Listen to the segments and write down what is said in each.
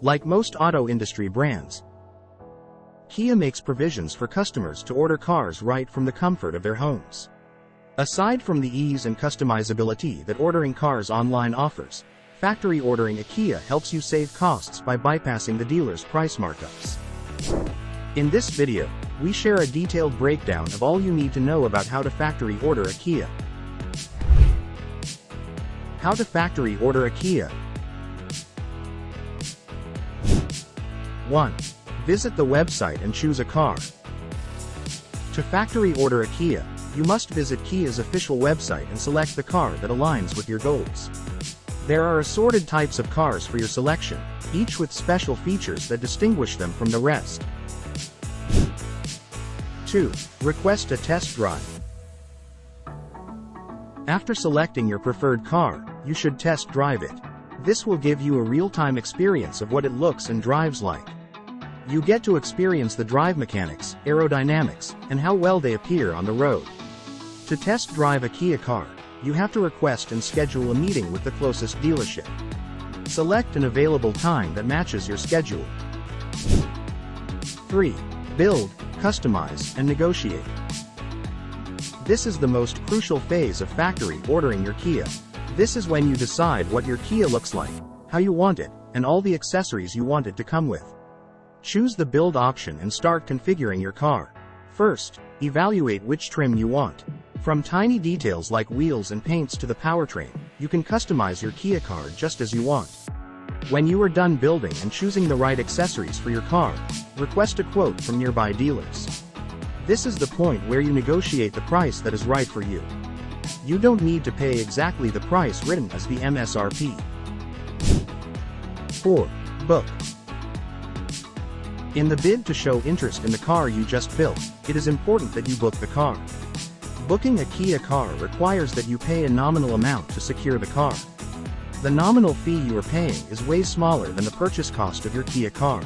Like most auto industry brands, Kia makes provisions for customers to order cars right from the comfort of their homes. Aside from the ease and customizability that ordering cars online offers, factory ordering a Kia helps you save costs by bypassing the dealer's price markups. In this video, we share a detailed breakdown of all you need to know about how to factory order a Kia. How to factory order a Kia. 1. Visit the website and choose a car. To factory order a Kia, you must visit Kia's official website and select the car that aligns with your goals. There are assorted types of cars for your selection, each with special features that distinguish them from the rest. 2. Request a test drive. After selecting your preferred car, you should test drive it. This will give you a real-time experience of what it looks and drives like. You get to experience the drive mechanics, aerodynamics, and how well they appear on the road. To test drive a Kia car, you have to request and schedule a meeting with the closest dealership. Select an available time that matches your schedule. 3. Build, customize, and negotiate. This is the most crucial phase of factory ordering your Kia. This is when you decide what your Kia looks like, how you want it, and all the accessories you want it to come with. Choose the build option and start configuring your car. First, evaluate which trim you want. From tiny details like wheels and paints to the powertrain, you can customize your Kia car just as you want. When you are done building and choosing the right accessories for your car, request a quote from nearby dealers. This is the point where you negotiate the price that is right for you. You don't need to pay exactly the price written as the MSRP. 4. Book. In the bid to show interest in the car you just built, it is important that you book the car. Booking a Kia car requires that you pay a nominal amount to secure the car. The nominal fee you are paying is way smaller than the purchase cost of your Kia car.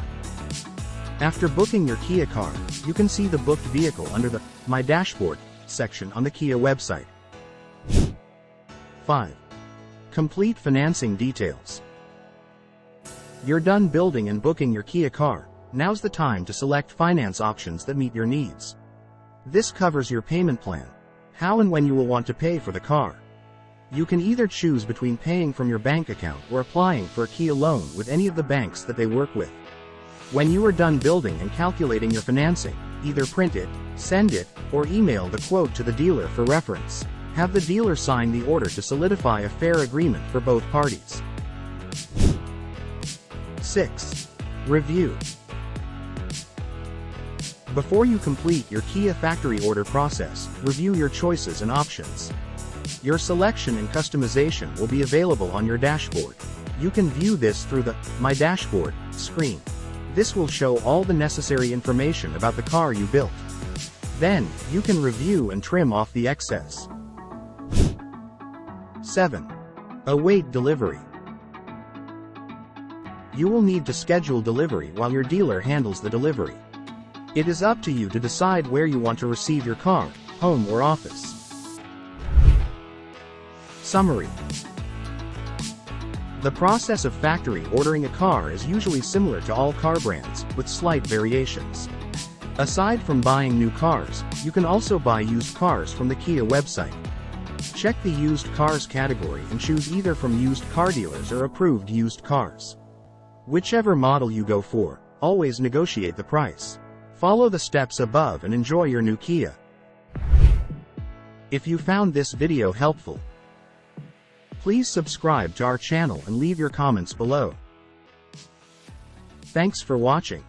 After booking your Kia car, you can see the booked vehicle under the My Dashboard section on the Kia website. 5. Complete financing details. You're done building and booking your Kia car. Now's the time to select finance options that meet your needs. This covers your payment plan, how and when you will want to pay for the car. You can either choose between paying from your bank account or applying for a Kia loan with any of the banks that they work with. When you are done building and calculating your financing, either print it, send it, or email the quote to the dealer for reference. Have the dealer sign the order to solidify a fair agreement for both parties. 6. Review. Before you complete your Kia factory order process, review your choices and options. Your selection and customization will be available on your dashboard. You can view this through the My Dashboard screen. This will show all the necessary information about the car you built. Then, you can review and trim off the excess. 7. Await delivery. You will need to schedule delivery while your dealer handles the delivery. It is up to you to decide where you want to receive your car, home or office. Summary. The process of factory ordering a car is usually similar to all car brands, with slight variations. Aside from buying new cars, you can also buy used cars from the Kia website. Check the used cars category and choose either from used car dealers or approved used cars. Whichever model you go for, always negotiate the price. Follow the steps above and enjoy your new Kia. If you found this video helpful, please subscribe to our channel and leave your comments below. Thanks for watching.